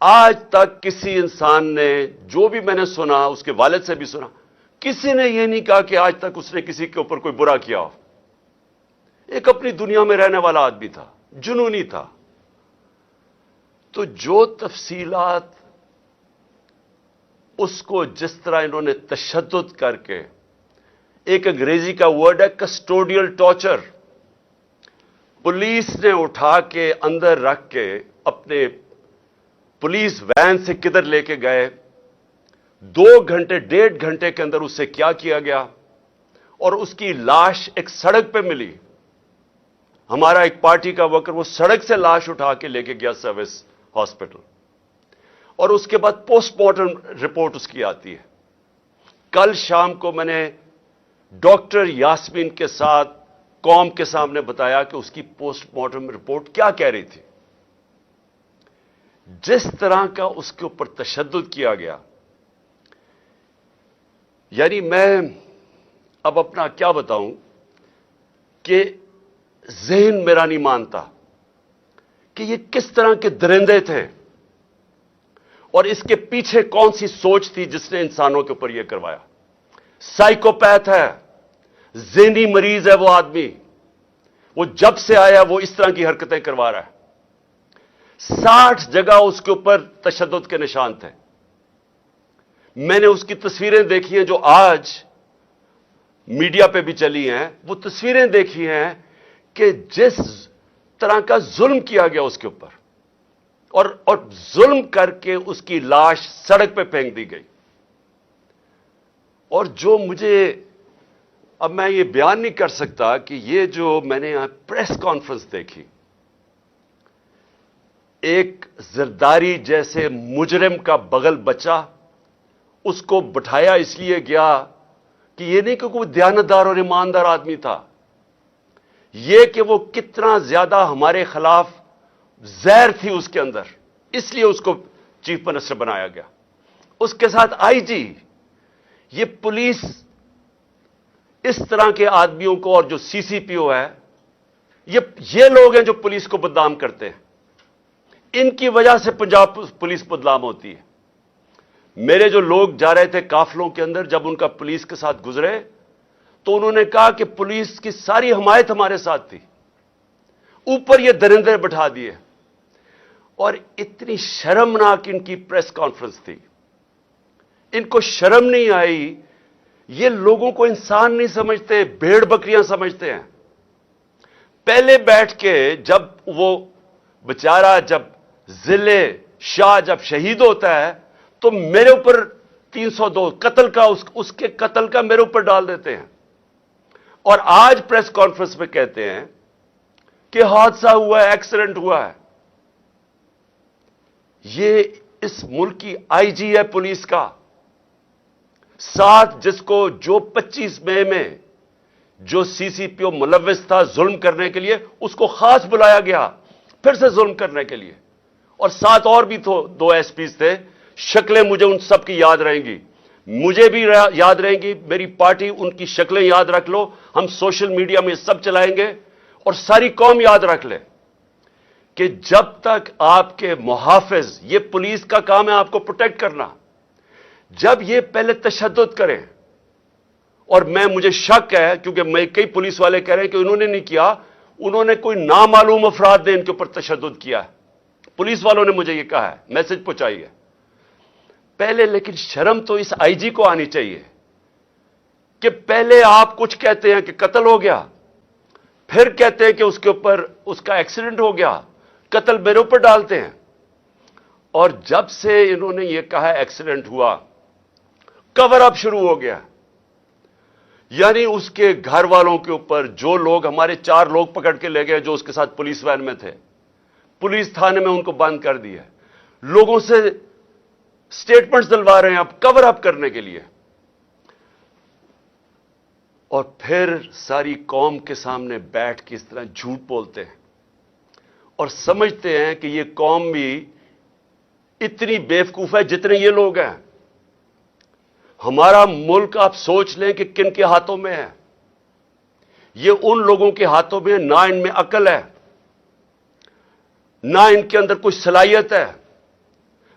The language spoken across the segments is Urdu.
آج تک کسی انسان نے, جو بھی میں نے سنا, اس کے والد سے بھی سنا, کسی نے یہ نہیں کہا کہ آج تک اس نے کسی کے اوپر کوئی برا کیا ہو. ایک اپنی دنیا میں رہنے والا آدمی تھا, جنونی تھا. تو جو تفصیلات اس کو جس طرح انہوں نے تشدد کر کے, ایک انگریزی کا ورڈ ہے کسٹوڈیل ٹارچر, پولیس نے اٹھا کے اندر رکھ کے اپنے پولیس وین سے کدھر لے کے گئے, 2 گھنٹے 1.5 گھنٹے کے اندر اس سے کیا کیا گیا, اور اس کی لاش ایک سڑک پہ ملی. ہمارا ایک پارٹی کا ورکر وہ سڑک سے لاش اٹھا کے لے کے گیا سروس ہاسپٹل, اور اس کے بعد پوسٹ مارٹم رپورٹ اس کی آتی ہے. کل شام کو میں نے ڈاکٹر یاسمین کے ساتھ قوم کے سامنے بتایا کہ اس کی پوسٹ مارٹم رپورٹ کیا کہہ رہی تھی. جس طرح کا اس کے اوپر تشدد کیا گیا, یعنی میں اب اپنا کیا بتاؤں کہ ذہن میرا نہیں مانتا کہ یہ کس طرح کے درندے تھے, اور اس کے پیچھے کون سی سوچ تھی جس نے انسانوں کے اوپر یہ کروایا. سائیکوپیتھ ہے, ذہنی مریض ہے وہ آدمی. وہ جب سے آیا وہ اس طرح کی حرکتیں کروا رہا ہے. 60 جگہ اس کے اوپر تشدد کے نشان تھے. میں نے اس کی تصویریں دیکھی ہیں جو آج میڈیا پہ بھی چلی ہیں. وہ تصویریں دیکھی ہیں کہ جس طرح کا ظلم کیا گیا اس کے اوپر, اور ظلم کر کے اس کی لاش سڑک پہ پھینک دی گئی. اور جو مجھے, اب میں یہ بیان نہیں کر سکتا کہ یہ جو میں نے یہاں پریس کانفرنس دیکھی, ایک زرداری جیسے مجرم کا بغل بچہ, اس کو بٹھایا اس لیے گیا کہ یہ نہیں کہ کوئی دیانتدار اور ایماندار آدمی تھا, یہ کہ وہ کتنا زیادہ ہمارے خلاف زہر تھی اس کے اندر, اس لیے اس کو چیف منسٹر بنایا گیا. اس کے ساتھ آئی جی. یہ پولیس اس طرح کے آدمیوں کو, اور جو سی سی پی او ہے, یہ لوگ ہیں جو پولیس کو بدنام کرتے ہیں. ان کی وجہ سے پنجاب پولیس بدنام ہوتی ہے. میرے جو لوگ جا رہے تھے قافلوں کے اندر, جب ان کا پولیس کے ساتھ گزرے تو انہوں نے کہا کہ پولیس کی ساری حمایت ہمارے ساتھ تھی, اوپر یہ درندے بٹھا دیے. اور اتنی شرمناک ان کی پریس کانفرنس تھی, ان کو شرم نہیں آئی. یہ لوگوں کو انسان نہیں سمجھتے, بھیڑ بکریاں سمجھتے ہیں. پہلے بیٹھ کے جب وہ بیچارہ, جب ضلع شاہ جب شہید ہوتا ہے تو میرے اوپر 302 قتل کا, اس کے قتل کا میرے اوپر ڈال دیتے ہیں. اور آج پریس کانفرنس میں کہتے ہیں کہ حادثہ ہوا ہے, ایکسیڈنٹ ہوا ہے. یہ اس ملک کی آئی جی ہے پولیس کا, ساتھ جس کو جو 25 مئی میں جو سی سی پی او ملوث تھا ظلم کرنے کے لیے, اس کو خاص بلایا گیا پھر سے ظلم کرنے کے لیے. اور ساتھ اور بھی 2 ایس پیز تھے. شکلیں مجھے ان سب کی یاد رہیں گی, مجھے بھی یاد رہیں گی, میری پارٹی ان کی شکلیں یاد رکھ لو. ہم سوشل میڈیا میں سب چلائیں گے, اور ساری قوم یاد رکھ لے کہ جب تک آپ کے محافظ, یہ پولیس کا کام ہے آپ کو پروٹیکٹ کرنا, جب یہ پہلے تشدد کریں, اور مجھے شک ہے کیونکہ میں کئی پولیس والے کہہ رہے ہیں کہ انہوں نے نہیں کیا, انہوں نے کوئی نامعلوم افراد نے ان کے اوپر تشدد کیا ہے. پولیس والوں نے مجھے یہ کہا ہے, میسج پہنچائی ہے پہلے. لیکن شرم تو اس آئی جی کو آنی چاہیے کہ پہلے آپ کچھ کہتے ہیں کہ قتل ہو گیا, پھر کہتے ہیں کہ اس کے اوپر اس کا ایکسیڈنٹ ہو گیا, قتل میرے اوپر ڈالتے ہیں. اور جب سے انہوں نے یہ کہا ایکسیڈنٹ ہوا, کور اپ شروع ہو گیا. یعنی اس کے گھر والوں کے اوپر, جو لوگ, ہمارے 4 لوگ پکڑ کے لے گئے جو اس کے ساتھ پولیس وین میں تھے, پولیس تھانے میں ان کو بند کر دیا. لوگوں سے سٹیٹمنٹس دلوا رہے ہیں اب کور اپ کرنے کے لیے. اور پھر ساری قوم کے سامنے بیٹھ کے اس طرح جھوٹ بولتے ہیں, اور سمجھتے ہیں کہ یہ قوم بھی اتنی بیوقوف ہے جتنے یہ لوگ ہیں. ہمارا ملک آپ سوچ لیں کہ کن کے ہاتھوں میں ہے. یہ ان لوگوں کے ہاتھوں میں, نہ ان میں عقل ہے, نہ ان کے اندر کوئی صلاحیت ہے,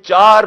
4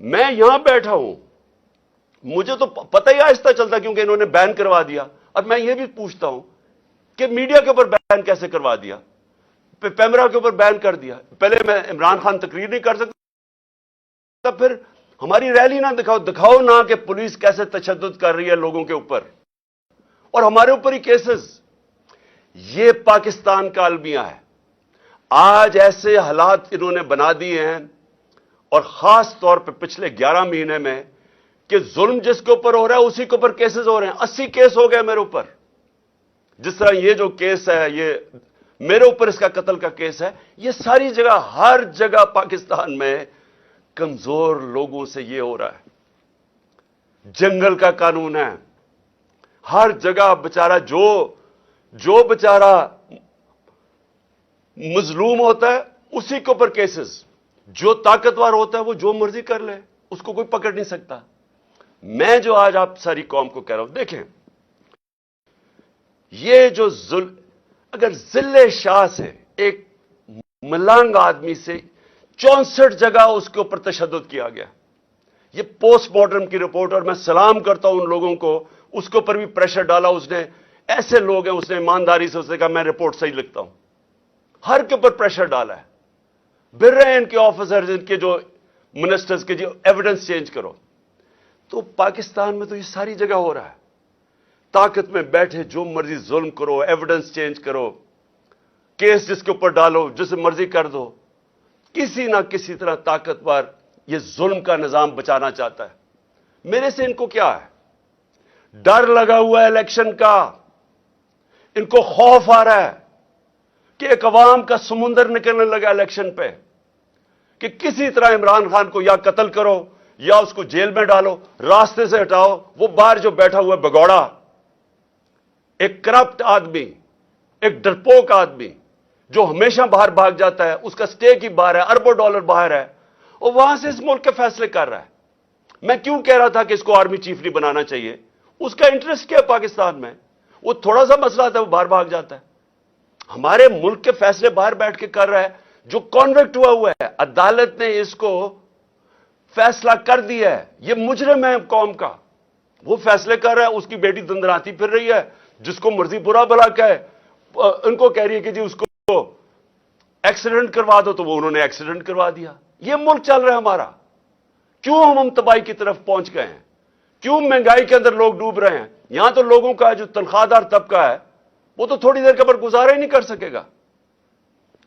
میں یہاں بیٹھا ہوں, مجھے تو پتہ ہی آہستہ چلتا کیونکہ انہوں نے بین کروا دیا. اور میں یہ بھی پوچھتا ہوں کہ میڈیا کے اوپر بین کیسے کروا دیا, پیمرا کے اوپر بین کر دیا. پہلے میں عمران خان تقریر نہیں کر سکتا, پھر ہماری ریلی نہ دکھاؤ نہ کہ پولیس کیسے تشدد کر رہی ہے لوگوں کے اوپر, اور ہمارے اوپر ہی کیسز. یہ پاکستان کا المیہ ہے. آج ایسے حالات انہوں نے بنا دیے ہیں, اور خاص طور پہ پچھلے 11 مہینے میں, کہ ظلم جس کے اوپر ہو رہا ہے اسی کے اوپر کیسز ہو رہے ہیں. 80 کیس ہو گئے میرے اوپر. جس طرح یہ جو کیس ہے, یہ میرے اوپر اس کا قتل کا کیس ہے, یہ ساری جگہ, ہر جگہ پاکستان میں کمزور لوگوں سے یہ ہو رہا ہے. جنگل کا قانون ہے, ہر جگہ بیچارہ جو بیچارہ مظلوم ہوتا ہے اسی کے اوپر کیسز. جو طاقتور ہوتا ہے وہ جو مرضی کر لے, اس کو کوئی پکڑ نہیں سکتا. میں جو آج آپ ساری قوم کو کہہ رہا ہوں, دیکھیں یہ جو اگر ذل شاہ سے, ایک ملنگ آدمی سے 64 جگہ اس کے اوپر تشدد کیا گیا. یہ پوسٹ مارٹم کی رپورٹ, اور میں سلام کرتا ہوں ان لوگوں کو, اس کے اوپر بھی پریشر ڈالا اس نے. ایسے لوگ ہیں, اس نے ایمانداری سے اس نے کہا میں رپورٹ صحیح لکھتا ہوں. ہر کے اوپر پریشر ڈالا ہے. بھر رہے ہیں ان کے آفیسرز, ان کے جو منسٹرز کے, جو ایویڈنس چینج کرو. تو پاکستان میں تو یہ ساری جگہ ہو رہا ہے. طاقت میں بیٹھے جو مرضی ظلم کرو, ایویڈنس چینج کرو, کیس جس کے اوپر ڈالو, جسے مرضی کر دو. کسی نہ کسی طرح طاقتور یہ ظلم کا نظام بچانا چاہتا ہے. میرے سے ان کو کیا ہے؟ ڈر لگا ہوا ہے الیکشن کا. ان کو خوف آ رہا ہے کہ ایک عوام کا سمندر نکلنے لگا الیکشن پہ, کہ کسی طرح عمران خان کو یا قتل کرو یا اس کو جیل میں ڈالو, راستے سے ہٹاؤ. وہ باہر جو بیٹھا ہوا ہے بگوڑا, ایک کرپٹ آدمی, ایک ڈرپوک آدمی جو ہمیشہ باہر بھاگ جاتا ہے, اس کا سٹیک ہی باہر ہے, اربوں ڈالر باہر ہے, اور وہاں سے اس ملک کے فیصلے کر رہا ہے. میں کیوں کہہ رہا تھا کہ اس کو آرمی چیف نہیں بنانا چاہیے؟ اس کا انٹرسٹ کیا ہے پاکستان میں؟ وہ تھوڑا سا مسئلہ آتا ہے وہ باہر بھاگ جاتا ہے. ہمارے ملک کے فیصلے باہر بیٹھ کے کر رہا ہے. جو کانوکٹ ہوا ہے, عدالت نے اس کو فیصلہ کر دیا ہے, یہ مجرم ہے قوم کا, وہ فیصلے کر رہا ہے. اس کی بیٹی دندراتی پھر رہی ہے, جس کو مرضی برا بھلا کہے. ان کو کہہ رہی ہے کہ جی اس کو ایکسیڈنٹ کروا دو, تو وہ انہوں نے ایکسیڈنٹ کروا دیا. یہ ملک چل رہا ہے ہمارا. کیوں ہم تباہی کی طرف پہنچ گئے ہیں؟ کیوں مہنگائی کے اندر لوگ ڈوب رہے ہیں؟ یہاں تو لوگوں کا جو تنخواہ دار طبقہ ہے وہ تو تھوڑی دیر کے بعد گزارا ہی نہیں کر سکے گا.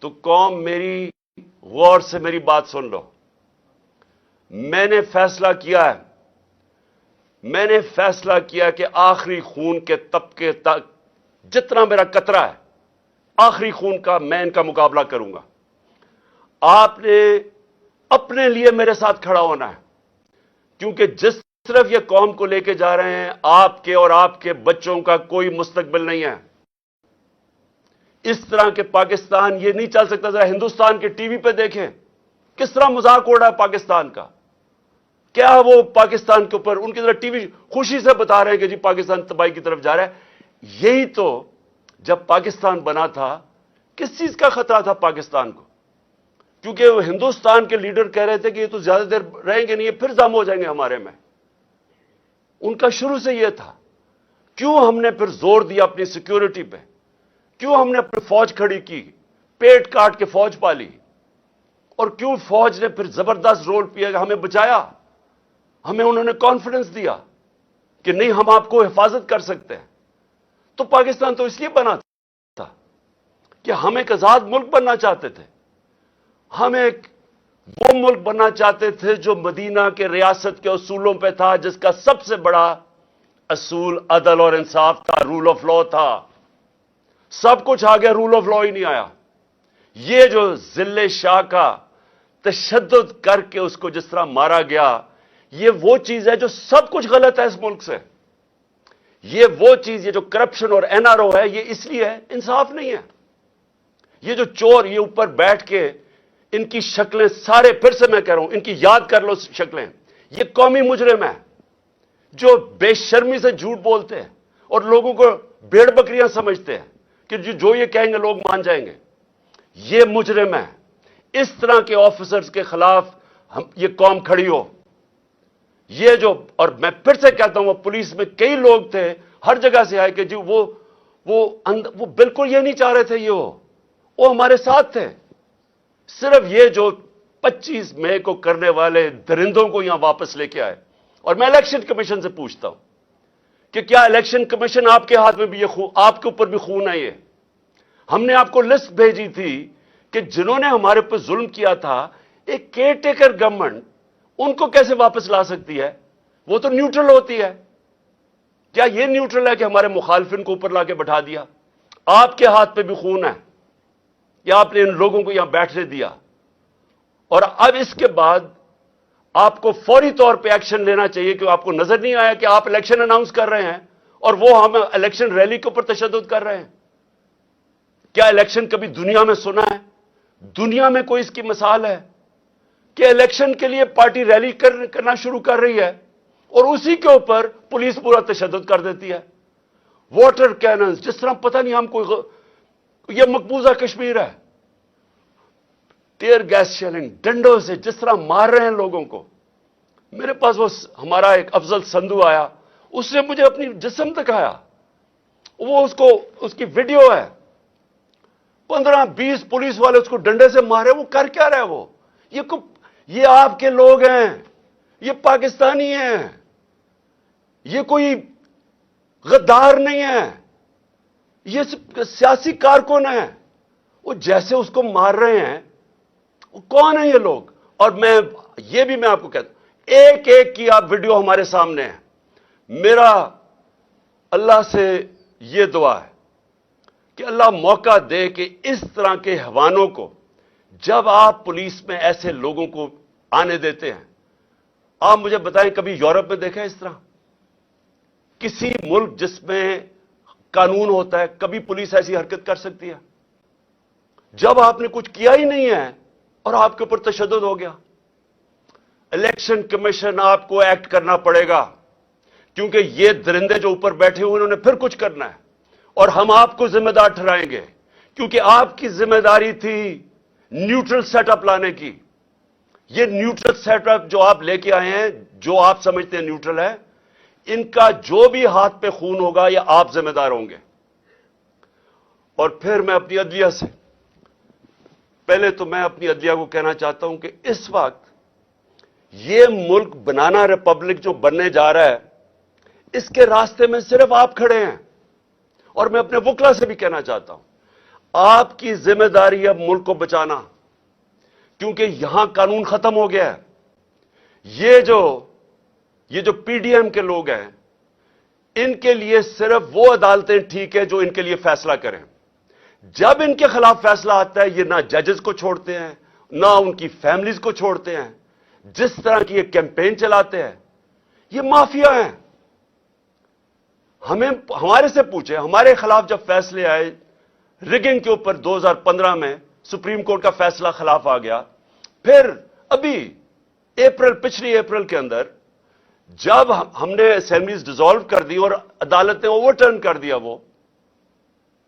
تو قوم میری غور سے میری بات سن لو. میں نے فیصلہ کیا ہے, میں نے فیصلہ کیا کہ آخری خون کے طبقے تک جتنا میرا قطرہ ہے, آخری خون کا, میں ان کا مقابلہ کروں گا. آپ نے اپنے لیے میرے ساتھ کھڑا ہونا ہے, کیونکہ جس طرف یہ قوم کو لے کے جا رہے ہیں, آپ کے اور آپ کے بچوں کا کوئی مستقبل نہیں ہے. اس طرح کے پاکستان یہ نہیں چل سکتا. ذرا ہندوستان کے ٹی وی پہ دیکھیں کس طرح مذاق اڑ رہا ہے پاکستان کا. کیا وہ پاکستان کے اوپر ان کی طرح ٹی وی خوشی سے بتا رہے ہیں کہ جی پاکستان تباہی کی طرف جا رہا ہے. یہی تو جب پاکستان بنا تھا, کس چیز کا خطرہ تھا پاکستان کو؟ کیونکہ وہ ہندوستان کے لیڈر کہہ رہے تھے کہ یہ تو زیادہ دیر رہیں گے نہیں, یہ پھر ضم ہو جائیں گے ہمارے میں. ان کا شروع سے یہ تھا. کیوں ہم نے پھر زور دیا اپنی سیکیورٹی پہ؟ کیوں ہم نے اپنی فوج کھڑی کی, پیٹ کاٹ کے فوج پالی, اور کیوں فوج نے پھر زبردست رول کیا, ہمیں بچایا. ہمیں انہوں نے کانفیڈنس دیا کہ نہیں ہم آپ کو حفاظت کر سکتے ہیں. تو پاکستان تو اس لیے بنا تھا کہ ہم ایک آزاد ملک بننا چاہتے تھے. ہم ایک وہ ملک بننا چاہتے تھے جو مدینہ کے ریاست کے اصولوں پہ تھا, جس کا سب سے بڑا اصول عدل اور انصاف تھا, رول آف لا تھا. سب کچھ آ گیا, رول آف لا ہی نہیں آیا. یہ جو ذل شاہ کا تشدد کر کے اس کو جس طرح مارا گیا, یہ وہ چیز ہے جو سب کچھ غلط ہے اس ملک سے. یہ وہ چیز, یہ جو کرپشن اور این آر او ہے, یہ اس لیے ہے انصاف نہیں ہے. یہ جو چور یہ اوپر بیٹھ کے ان کی شکلیں سارے, پھر سے میں کہہ رہا ہوں, ان کی یاد کر لو شکلیں. یہ قومی مجرم ہے جو بے شرمی سے جھوٹ بولتے ہیں اور لوگوں کو بھیڑ بکریاں سمجھتے ہیں کہ جو یہ کہیں گے لوگ مان جائیں گے. یہ مجرم ہے. اس طرح کے آفیسرز کے خلاف یہ قوم کھڑی ہو. یہ جو, اور میں پھر سے کہتا ہوں, وہ پولیس میں کئی لوگ تھے ہر جگہ سے آئے کہ جی وہ بالکل یہ نہیں چاہ رہے تھے, وہ ہمارے ساتھ تھے. صرف یہ جو 25 مئی کو کرنے والے درندوں کو یہاں واپس لے کے آئے. اور میں الیکشن کمیشن سے پوچھتا ہوں کہ کیا الیکشن کمیشن آپ کے ہاتھ میں بھی یہ آپ کے اوپر بھی خون ہے؟ یہ ہم نے آپ کو لسٹ بھیجی تھی کہ جنہوں نے ہمارے اوپر ظلم کیا تھا, ایک کیئر ٹیکر گورنمنٹ ان کو کیسے واپس لا سکتی ہے؟ وہ تو نیوٹرل ہوتی ہے. کیا یہ نیوٹرل ہے کہ ہمارے مخالفین کو اوپر لا کے بٹھا دیا؟ آپ کے ہاتھ پہ بھی خون ہے یا آپ نے ان لوگوں کو یہاں بیٹھنے دیا؟ اور اب اس کے بعد آپ کو فوری طور پہ ایکشن لینا چاہیے کہ آپ کو نظر نہیں آیا کہ آپ الیکشن اناؤنس کر رہے ہیں اور وہ ہم الیکشن ریلی کے اوپر تشدد کر رہے ہیں. کیا الیکشن کبھی دنیا میں سنا ہے؟ دنیا میں کوئی اس کی مثال ہے کہ الیکشن کے لیے پارٹی ریلی کرنا شروع کر رہی ہے اور اسی کے اوپر پولیس پورا تشدد کر دیتی ہے؟ واٹر کیننز, جس طرح پتہ نہیں ہم کوئی یہ مقبوضہ کشمیر ہے. ٹیئر گیس شیلنگ, ڈنڈوں سے جس طرح مار رہے ہیں لوگوں کو. میرے پاس وہ ہمارا ایک افضل سندھو آیا, اس نے مجھے اپنی جسم دکھایا, وہ اس کی ویڈیو ہے. 15-20 پولیس والے اس کو ڈنڈے سے مارے. وہ کر کیا رہے؟ یہ آپ کے لوگ ہیں, یہ پاکستانی ہیں, یہ کوئی غدار نہیں ہے, یہ سیاسی کارکن ہیں. وہ جیسے اس کو مار رہے ہیں, وہ کون ہیں یہ لوگ؟ اور میں آپ کو کہتا ہوں, ایک ایک کی آپ ویڈیو ہمارے سامنے ہے. میرا اللہ سے یہ دعا ہے کہ اللہ موقع دے کہ اس طرح کے حیوانوں کو, جب آپ پولیس میں ایسے لوگوں کو آنے دیتے ہیں, آپ مجھے بتائیں کبھی یورپ میں دیکھا ہے اس طرح؟ کسی ملک جس میں قانون ہوتا ہے, کبھی پولیس ایسی حرکت کر سکتی ہے؟ جب آپ نے کچھ کیا ہی نہیں ہے اور آپ کے اوپر تشدد ہو گیا. الیکشن کمیشن آپ کو ایکٹ کرنا پڑے گا, کیونکہ یہ درندے جو اوپر بیٹھے ہوئے انہوں نے پھر کچھ کرنا ہے, اور ہم آپ کو ذمہ دار ٹھہرائیں گے, کیونکہ آپ کی ذمہ داری تھی نیوٹرل سیٹ اپ لانے کی. یہ نیوٹرل سیٹ اپ جو آپ لے کے آئے ہیں, جو آپ سمجھتے ہیں نیوٹرل ہے, ان کا جو بھی ہاتھ پہ خون ہوگا یہ آپ ذمہ دار ہوں گے. اور پھر میں اپنی عدلیہ سے, پہلے تو میں اپنی عدلیہ کو کہنا چاہتا ہوں کہ اس وقت یہ ملک بنانا ریپبلک جو بننے جا رہا ہے, اس کے راستے میں صرف آپ کھڑے ہیں. اور میں اپنے وکلا سے بھی کہنا چاہتا ہوں, آپ کی ذمہ داری ہے ملک کو بچانا, کیونکہ یہاں قانون ختم ہو گیا ہے. یہ جو پی ڈی ایم کے لوگ ہیں, ان کے لیے صرف وہ عدالتیں ٹھیک ہے جو ان کے لیے فیصلہ کریں. جب ان کے خلاف فیصلہ آتا ہے, یہ نہ ججز کو چھوڑتے ہیں نہ ان کی فیملیز کو چھوڑتے ہیں. جس طرح کی یہ کیمپین چلاتے ہیں, یہ مافیا ہیں. ہمارے سے پوچھیں, ہمارے خلاف جب فیصلے آئے ریگنگ کے اوپر 2015 میں, سپریم کورٹ کا فیصلہ خلاف آ گیا. پھر ابھی پچھلی اپریل کے اندر جب ہم نے اسمبلیز ڈیزالو کر دی اور عدالت نے اوور ٹرن کر دیا وہ,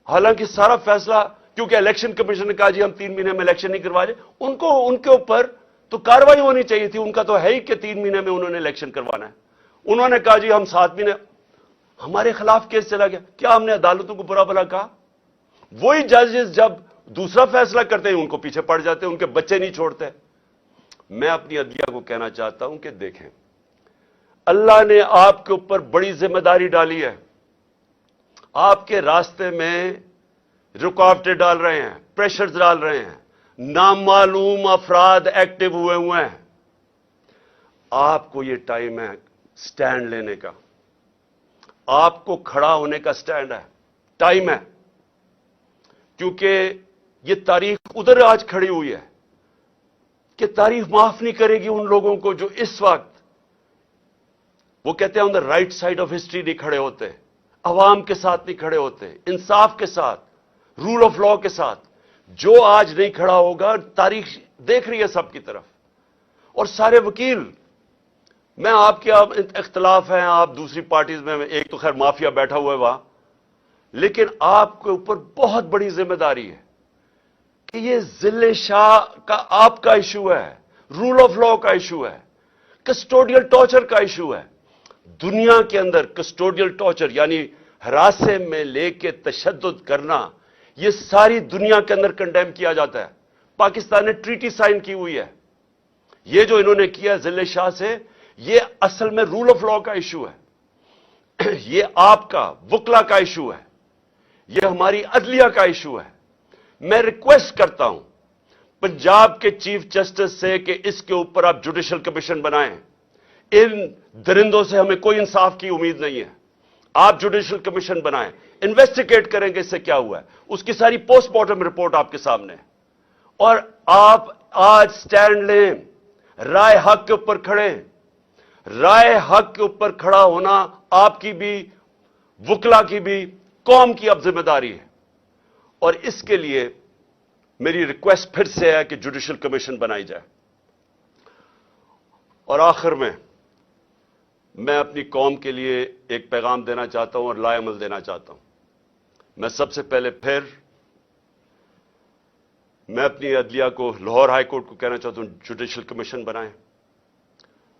حالانکہ سارا فیصلہ, کیونکہ الیکشن کمیشن نے کہا جی ہم 3 مہینے میں الیکشن نہیں کروا رہے, ان کے اوپر تو کاروائی ہونی چاہیے تھی. ان کا تو ہے ہی کہ 3 مہینے میں انہوں نے الیکشن کروانا ہے. انہوں نے کہا جی ہم 7 مہینے, ہمارے خلاف کیس چلا گیا. کیا ہم نے عدالتوں کو برا بھلا کہا؟ وہی ججز جب دوسرا فیصلہ کرتے ہیں ان کو پیچھے پڑ جاتے ہیں, ان کے بچے نہیں چھوڑتے. میں اپنی عدلیہ کو کہنا چاہتا ہوں کہ دیکھیں, اللہ نے آپ کے اوپر بڑی ذمہ داری ڈالی ہے. آپ کے راستے میں رکاوٹیں ڈال رہے ہیں, پریشرز ڈال رہے ہیں, نامعلوم افراد ایکٹیو ہوئے ہیں. آپ کو یہ ٹائم ہے سٹینڈ لینے کا, آپ کو کھڑا ہونے کا سٹینڈ ہے, ٹائم ہے. کیونکہ یہ تاریخ ادھر آج کھڑی ہوئی ہے کہ تاریخ معاف نہیں کرے گی ان لوگوں کو جو اس وقت, وہ کہتے ہیں on the right side of history نہیں کھڑے ہوتے, عوام کے ساتھ نہیں کھڑے ہوتے, انصاف کے ساتھ, رول آف لا کے ساتھ. جو آج نہیں کھڑا ہوگا, تاریخ دیکھ رہی ہے سب کی طرف. اور سارے وکیل, میں آپ کے اختلاف ہیں, آپ دوسری پارٹیز میں, ایک تو خیر مافیا بیٹھا ہوا ہے وہاں, لیکن آپ کے اوپر بہت بڑی ذمہ داری ہے کہ یہ ذل شاہ کا آپ کا ایشو ہے, رول آف لا کا ایشو ہے. کسٹوڈیل ٹارچر کا ایشو ہے. دنیا کے اندر کسٹوڈیل ٹارچر یعنی ہراسے میں لے کے تشدد کرنا, یہ ساری دنیا کے اندر کنڈیم کیا جاتا ہے. پاکستان نے ٹریٹی سائن کی ہوئی ہے. یہ جو انہوں نے کیا ضلع شاہ سے, یہ اصل میں رول آف لا کا ایشو ہے. یہ آپ کا وکلا کا ایشو ہے. یہ ہماری عدلیہ کا ایشو ہے. میں ریکویسٹ کرتا ہوں پنجاب کے چیف جسٹس سے کہ اس کے اوپر آپ جوڈیشل کمیشن بنائیں. ان درندوں سے ہمیں کوئی انصاف کی امید نہیں ہے. آپ جوڈیشل کمیشن بنائیں, انویسٹیگیٹ کریں کہ اس سے کیا ہوا ہے. اس کی ساری پوسٹ مارٹم رپورٹ آپ کے سامنے ہے. اور آپ آج سٹینڈ لیں, رائے حق کے اوپر کھڑے. رائے حق کے اوپر کھڑا ہونا آپ کی بھی, وکلا کی بھی, قوم کی اب ذمہ داری ہے. اور اس کے لیے میری ریکویسٹ پھر سے ہے کہ جوڈیشل کمیشن بنائی جائے. اور آخر میں اپنی قوم کے لیے ایک پیغام دینا چاہتا ہوں اور لائے عمل دینا چاہتا ہوں. میں سب سے پہلے میں اپنی عدلیہ کو, لاہور ہائی کورٹ کو کہنا چاہتا ہوں جوڈیشل کمیشن بنائیں.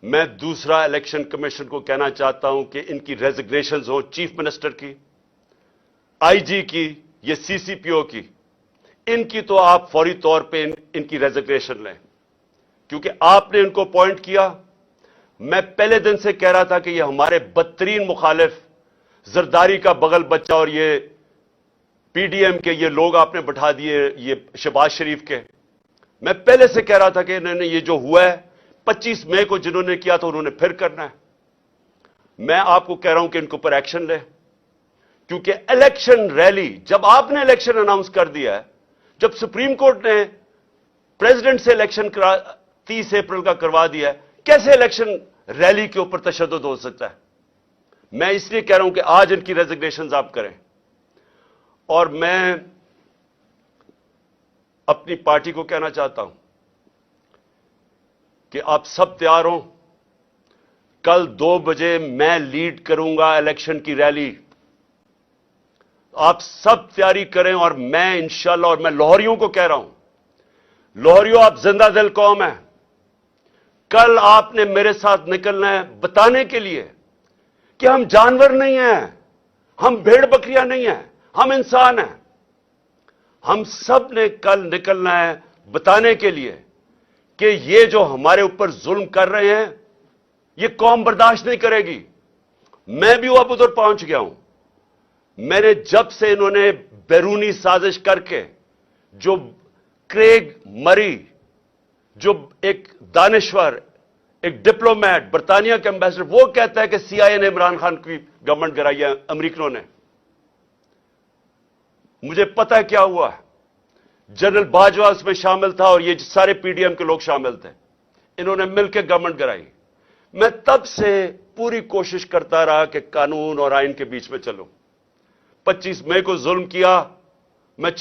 میں دوسرا الیکشن کمیشن کو کہنا چاہتا ہوں کہ ان کی ریزگنیشنز ہوں, چیف منسٹر کی, آئی جی کی, یہ سی سی پی او کی. ان کی تو آپ فوری طور پہ ان کی ریزگنیشن لیں, کیونکہ آپ نے ان کو اپوائنٹ کیا. میں پہلے دن سے کہہ رہا تھا کہ یہ ہمارے بدترین مخالف, زرداری کا بغل بچہ, اور یہ پی ڈی ایم کے یہ لوگ آپ نے بٹھا دیے, یہ شہباز شریف کے. میں پہلے سے کہہ رہا تھا کہ انہوں نے یہ جو ہوا ہے 25 مئی کو جنہوں نے کیا تھا انہوں نے پھر کرنا ہے. میں آپ کو کہہ رہا ہوں کہ ان کے اوپر ایکشن لے, کیونکہ الیکشن ریلی جب آپ نے الیکشن اناؤنس کر دیا ہے, جب سپریم کورٹ نے پریزیڈنٹ سے الیکشن 30 اپریل کا کروا دیا ہے, کیسے الیکشن ریلی کے اوپر تشدد ہو سکتا ہے؟ میں اس لیے کہہ رہا ہوں کہ آج ان کی ریزگنیشنز آپ کریں. اور میں اپنی پارٹی کو کہنا چاہتا ہوں کہ آپ سب تیار ہوں. کل 2 بجے میں لیڈ کروں گا الیکشن کی ریلی. آپ سب تیاری کریں, اور میں انشاءاللہ, اور میں لاہوریوں کو کہہ رہا ہوں, لاہوریوں آپ زندہ دل قوم ہیں. کل آپ نے میرے ساتھ نکلنا ہے بتانے کے لیے کہ ہم جانور نہیں ہیں, ہم بھیڑ بکریاں نہیں ہیں, ہم انسان ہیں. ہم سب نے کل نکلنا ہے بتانے کے لیے کہ یہ جو ہمارے اوپر ظلم کر رہے ہیں یہ قوم برداشت نہیں کرے گی. میں بھی اب ادھر پہنچ گیا ہوں. میں نے جب سے انہوں نے بیرونی سازش کر کے, جو کریگ مری, جو ایک دانشور, ایک ڈپلومیٹ, برطانیہ کے امبیسڈر, وہ کہتا ہے کہ سی آئی اے نے عمران خان کی گورنمنٹ گرائی ہے, امریکنوں نے. مجھے پتا ہے کیا ہوا ہے. جنرل باجوہ اس میں شامل تھا اور یہ سارے پی ڈی ایم کے لوگ شامل تھے. انہوں نے مل کے گورنمنٹ گرائی. میں تب سے پوری کوشش کرتا رہا کہ قانون اور آئین کے بیچ میں چلوں. 25 مئی کو ظلم کیا, میں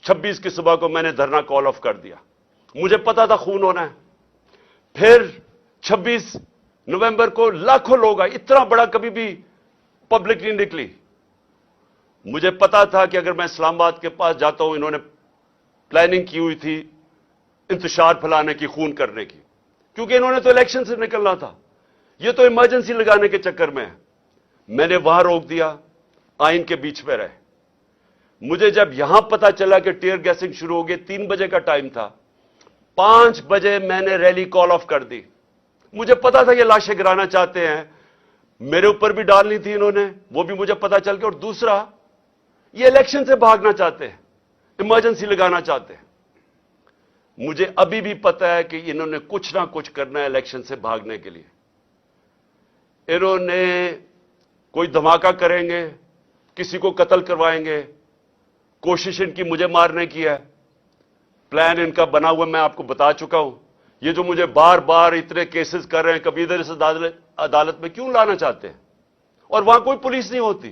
26 کی صبح کو میں نے دھرنا کال آف کر دیا. مجھے پتا تھا خون ہونا ہے. پھر 26 نومبر کو لاکھوں لوگ آئے, اتنا بڑا کبھی بھی پبلک نہیں نکلی. مجھے پتا تھا کہ اگر میں اسلام آباد کے پاس جاتا ہوں, انہوں نے پلاننگ کی ہوئی تھی انتشار پھیلانے کی, خون کرنے کی, کیونکہ انہوں نے تو الیکشن سے نکلنا تھا. یہ تو ایمرجنسی لگانے کے چکر میں ہے. میں نے وہاں روک دیا, آئین کے بیچ میں رہے. مجھے جب یہاں پتا چلا کہ ٹیئر گیسنگ شروع ہو گئی, 3 بجے کا ٹائم تھا, 5 بجے میں نے ریلی کال آف کر دی. مجھے پتا تھا یہ لاشیں گرانا چاہتے ہیں, میرے اوپر بھی ڈالنی تھی انہوں نے, وہ بھی مجھے پتا چل گیا. اور دوسرا, یہ الیکشن سے بھاگنا چاہتے ہیں, ایمرجنسی لگانا چاہتے ہیں. مجھے ابھی بھی پتا ہے کہ انہوں نے کچھ نہ کچھ کرنا ہے الیکشن سے بھاگنے کے لیے. انہوں نے کوئی دھماکہ کریں گے, کسی کو قتل کروائیں گے, کوشش ان کی مجھے مارنے کی ہے. پلان ان کا بنا ہوا میں آپ کو بتا چکا ہوں. یہ جو مجھے بار بار اتنے کیسز کر رہے ہیں, کبھی ادھر اس عدالت میں کیوں لانا چاہتے ہیں؟ اور وہاں کوئی پولیس نہیں ہوتی,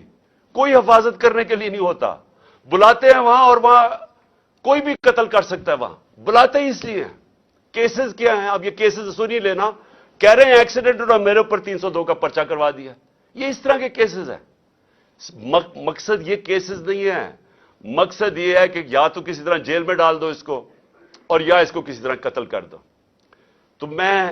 کوئی حفاظت کرنے کے لیے نہیں ہوتا. بلاتے ہیں وہاں, اور وہاں کوئی بھی قتل کر سکتا ہے. وہاں بلاتے ہی اس لیے ہیں. کیسز کیا ہیں؟ اب یہ کیسز سنی لینا, کہہ رہے ہیں ایکسیڈنٹ اور میرے اوپر 302 کا پرچہ کروا دیا. یہ اس طرح کے کیسز ہیں. مقصد یہ کیسز نہیں ہے. مقصد یہ ہے کہ یا تو کسی طرح جیل میں ڈال دو اس کو, اور یا اس کو کسی طرح قتل کر دو. تو میں